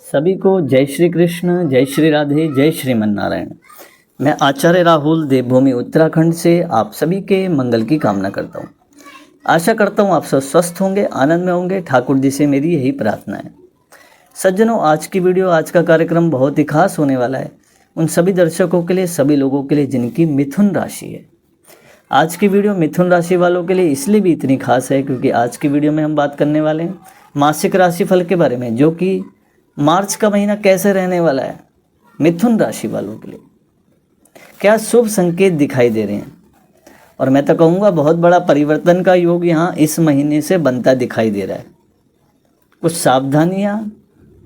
सभी को जय श्री कृष्ण, जय श्री राधे, जय श्रीमन नारायण। मैं आचार्य राहुल देवभूमि उत्तराखंड से आप सभी के मंगल की कामना करता हूँ। आशा करता हूँ आप सब स्वस्थ होंगे, आनंद में होंगे। ठाकुर जी से मेरी यही प्रार्थना है। सज्जनों, आज की वीडियो, आज का कार्यक्रम बहुत ही खास होने वाला है उन सभी दर्शकों के लिए, सभी लोगों के लिए जिनकी मिथुन राशि है। आज की वीडियो मिथुन राशि वालों के लिए इसलिए भी इतनी खास है क्योंकि आज की वीडियो में हम बात करने वाले हैं मासिक राशिफल के बारे में, जो कि मार्च का महीना कैसे रहने वाला है मिथुन राशि वालों के लिए। क्या शुभ संकेत दिखाई दे रहे हैं, और मैं तो कहूँगा बहुत बड़ा परिवर्तन का योग यहाँ इस महीने से बनता दिखाई दे रहा है। कुछ सावधानियाँ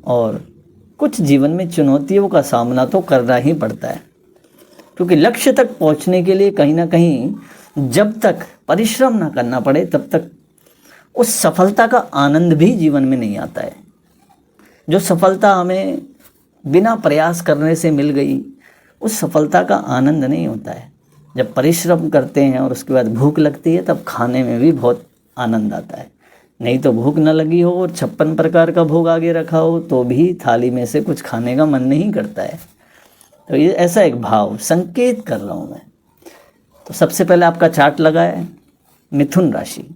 और कुछ जीवन में चुनौतियों का सामना तो करना ही पड़ता है, क्योंकि लक्ष्य तक पहुँचने के लिए कहीं ना कहीं जब तक परिश्रम ना करना पड़े तब तक उस सफलता का आनंद भी जीवन में नहीं आता है। जो सफलता हमें बिना प्रयास करने से मिल गई, उस सफलता का आनंद नहीं होता है। जब परिश्रम करते हैं और उसके बाद भूख लगती है तब खाने में भी बहुत आनंद आता है। नहीं तो भूख न लगी हो और 56 प्रकार का भोग आगे रखा हो तो भी थाली में से कुछ खाने का मन नहीं करता है। तो ये ऐसा एक भाव संकेत कर रहा हूँ मैं। तो सबसे पहले आपका चार्ट लगा है मिथुन राशि।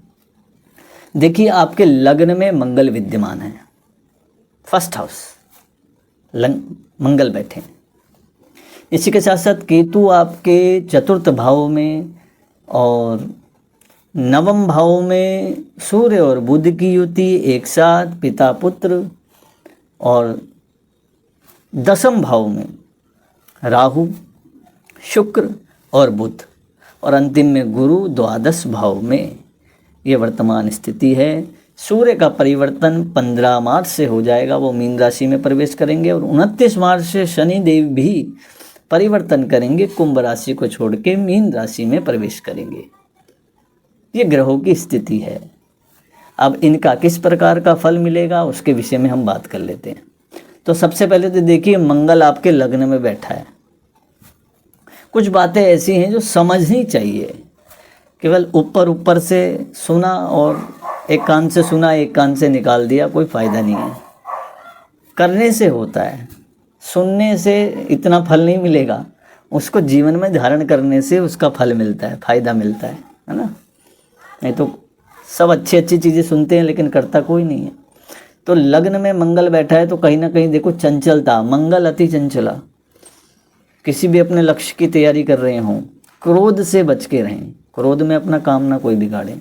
देखिए, आपके लग्न में मंगल विद्यमान है, फर्स्ट हाउस मंगल बैठे हैं। इसी के साथ साथ केतु आपके चतुर्थ भाव में और नवम भाव में सूर्य और बुध की युति एक साथ, पिता पुत्र, और दसम भाव में राहु, शुक्र और बुध, और अंतिम में गुरु द्वादश भाव में। ये वर्तमान स्थिति है। सूर्य का परिवर्तन 15 मार्च से हो जाएगा, वो मीन राशि में प्रवेश करेंगे, और 29 मार्च से शनि देव भी परिवर्तन करेंगे, कुंभ राशि को छोड़ के मीन राशि में प्रवेश करेंगे। ये ग्रहों की स्थिति है। अब इनका किस प्रकार का फल मिलेगा उसके विषय में हम बात कर लेते हैं। तो सबसे पहले तो देखिए, मंगल आपके लग्न में बैठा है। कुछ बातें ऐसी हैं जो समझनी चाहिए। केवल ऊपर ऊपर से सुना और एक कान से सुना एक कान से निकाल दिया, कोई फ़ायदा नहीं है। करने से होता है, सुनने से इतना फल नहीं मिलेगा, उसको जीवन में धारण करने से उसका फल मिलता है, फ़ायदा मिलता है ना। नहीं तो सब अच्छी अच्छी चीज़ें सुनते हैं लेकिन करता कोई नहीं है। तो लग्न में मंगल बैठा है तो कहीं ना कहीं देखो चंचलता, मंगल अति चंचला। किसी भी अपने लक्ष्य की तैयारी कर रहे हों, क्रोध से बच के रहें। क्रोध में अपना काम ना कोई बिगाड़े।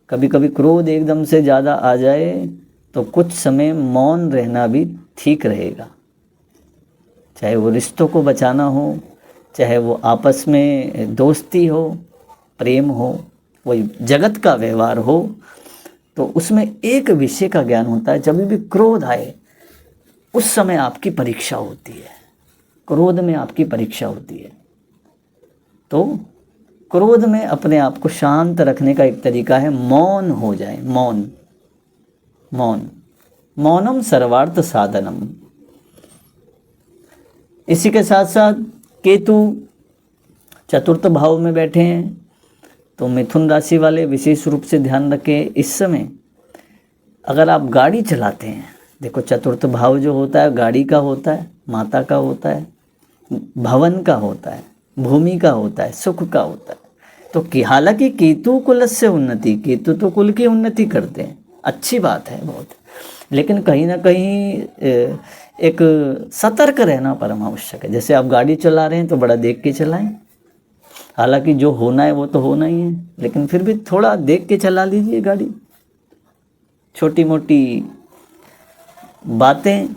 कभी कभी क्रोध एकदम से ज़्यादा आ जाए तो कुछ समय मौन रहना भी ठीक रहेगा। चाहे वो रिश्तों को बचाना हो, चाहे वो आपस में दोस्ती हो, प्रेम हो, वही जगत का व्यवहार हो, तो उसमें एक विषय का ज्ञान होता है। जब भी क्रोध आए उस समय आपकी परीक्षा होती है, क्रोध में आपकी परीक्षा होती है। तो क्रोध में अपने आप को शांत रखने का एक तरीका है मौन हो जाए। मौनम सर्वार्थ साधनम। इसी के साथ साथ केतु चतुर्थ भाव में बैठे हैं, तो मिथुन राशि वाले विशेष रूप से ध्यान रखें। इस समय अगर आप गाड़ी चलाते हैं, देखो चतुर्थ भाव जो होता है गाड़ी का होता है, माता का होता है, भवन का होता है, भूमि का होता है, सुख का होता है। तो कि हालांकि केतु कुल से उन्नति, केतु तो कुल की उन्नति करते हैं, अच्छी बात है बहुत, लेकिन कहीं ना कहीं एक सतर्क रहना परम आवश्यक है। जैसे आप गाड़ी चला रहे हैं तो बड़ा देख के चलाएं। हालांकि जो होना है वो तो होना ही है, लेकिन फिर भी थोड़ा देख के चला लीजिए गाड़ी। छोटी मोटी बातें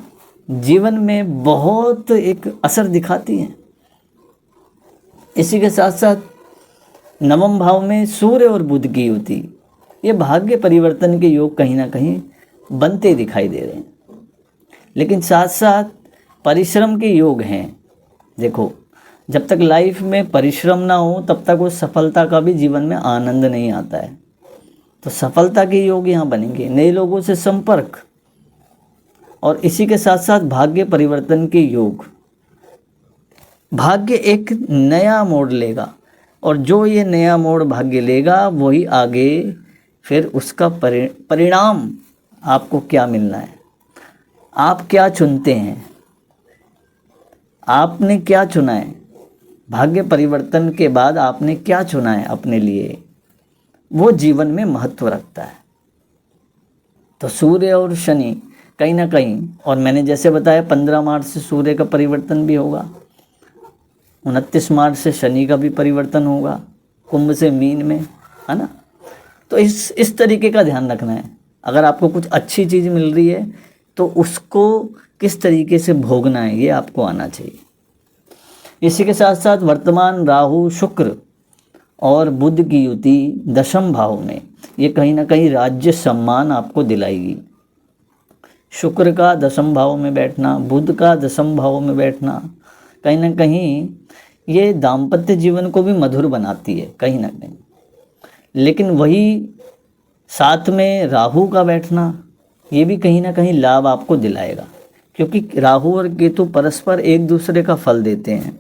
जीवन में बहुत एक असर दिखाती हैं। इसी के साथ साथ नवम भाव में सूर्य और बुध की युति, ये भाग्य परिवर्तन के योग कहीं ना कहीं बनते दिखाई दे रहे हैं, लेकिन साथ साथ परिश्रम के योग हैं। देखो, जब तक लाइफ में परिश्रम ना हो तब तक उस सफलता का भी जीवन में आनंद नहीं आता है। तो सफलता के योग यहाँ बनेंगे, नए लोगों से संपर्क, और इसी के साथ साथ भाग्य परिवर्तन के योग। भाग्य एक नया मोड़ लेगा, और जो ये नया मोड़ भाग्य लेगा वही आगे फिर उसका परिणाम आपको क्या मिलना है। आप क्या चुनते हैं, आपने क्या चुना है, भाग्य परिवर्तन के बाद आपने क्या चुना है अपने लिए, वो जीवन में महत्व रखता है। तो सूर्य और शनि कहीं ना कहीं, और मैंने जैसे बताया 15 मार्च से सूर्य का परिवर्तन भी होगा, 29 मार्च से शनि का भी परिवर्तन होगा कुंभ से मीन में, है ना। तो इस तरीके का ध्यान रखना है। अगर आपको कुछ अच्छी चीज़ मिल रही है तो उसको किस तरीके से भोगना है ये आपको आना चाहिए। इसी के साथ साथ वर्तमान राहु शुक्र और बुध की युति 10वें भाव में, ये कहीं ना कहीं राज्य सम्मान आपको दिलाएगी। शुक्र का 10वें भाव में बैठना, बुध का 10वें भाव में बैठना कहीं ना कहीं ये दाम्पत्य जीवन को भी मधुर बनाती है कहीं ना कहीं। लेकिन वही साथ में राहु का बैठना ये भी कहीं ना कहीं लाभ आपको दिलाएगा, क्योंकि राहु और केतु परस्पर एक दूसरे का फल देते हैं।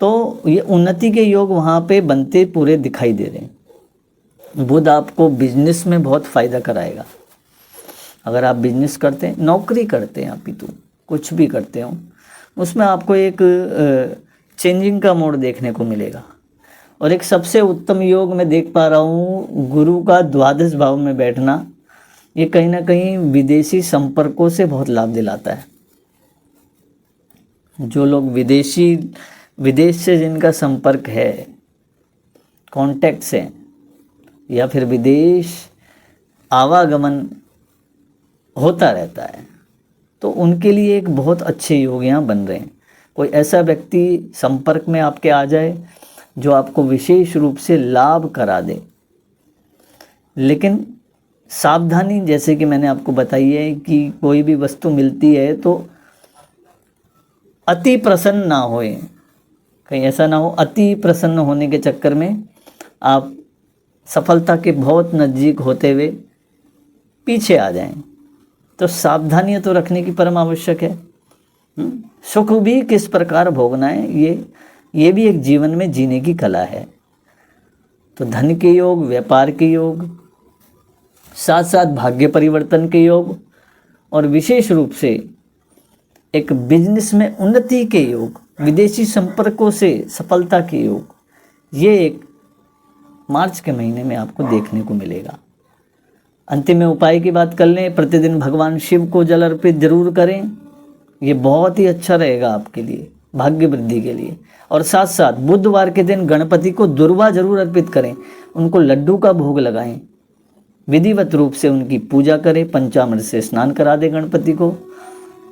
तो ये उन्नति के योग वहाँ पे बनते पूरे दिखाई दे रहे हैं। बुध आपको बिजनेस में बहुत फ़ायदा कराएगा। अगर आप बिजनेस करते हैं, नौकरी करते हैं, आप ही तो कुछ भी करते हो, उसमें आपको एक चेंजिंग का मोड देखने को मिलेगा। और एक सबसे उत्तम योग मैं देख पा रहा हूँ, गुरु का 12वें भाव में बैठना, ये कहीं ना कहीं विदेशी संपर्कों से बहुत लाभ दिलाता है। जो लोग विदेश से जिनका संपर्क है, कॉन्टैक्ट्स हैं, या फिर विदेश आवागमन होता रहता है, तो उनके लिए एक बहुत अच्छे योग यहाँ बन रहे हैं। कोई ऐसा व्यक्ति संपर्क में आपके आ जाए जो आपको विशेष रूप से लाभ करा दे। लेकिन सावधानी, जैसे कि मैंने आपको बताई है कि कोई भी वस्तु मिलती है तो अति प्रसन्न ना होए, कहीं ऐसा ना हो अति प्रसन्न होने के चक्कर में आप सफलता के बहुत नज़दीक होते हुए पीछे आ जाएं। तो सावधानियाँ तो रखने की परम आवश्यक है। सुख भी किस प्रकार भोगना है, ये भी एक जीवन में जीने की कला है। तो धन के योग, व्यापार के योग, साथ साथ भाग्य परिवर्तन के योग, और विशेष रूप से एक बिजनेस में उन्नति के योग, विदेशी संपर्कों से सफलता के योग, ये एक मार्च के महीने में आपको देखने को मिलेगा। अंतिम में उपाय की बात कर लें, प्रतिदिन भगवान शिव को जल अर्पित जरूर करें, ये बहुत ही अच्छा रहेगा आपके लिए, भाग्य वृद्धि के लिए। और साथ साथ बुधवार के दिन गणपति को दुर्वा जरूर अर्पित करें, उनको लड्डू का भोग लगाएं, विधिवत रूप से उनकी पूजा करें, पंचामृत से स्नान करा दें गणपति को,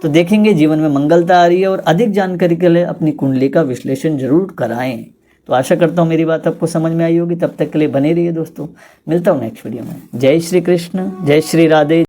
तो देखेंगे जीवन में मंगलता आ रही है। और अधिक जानकारी के लिए अपनी कुंडली का विश्लेषण जरूर कराएं। तो आशा करता हूँ मेरी बात आपको समझ में आई होगी। तब तक के लिए बने रहिए दोस्तों, मिलता हूँ नेक्स्ट वीडियो में। जय श्री कृष्ण, जय श्री राधे।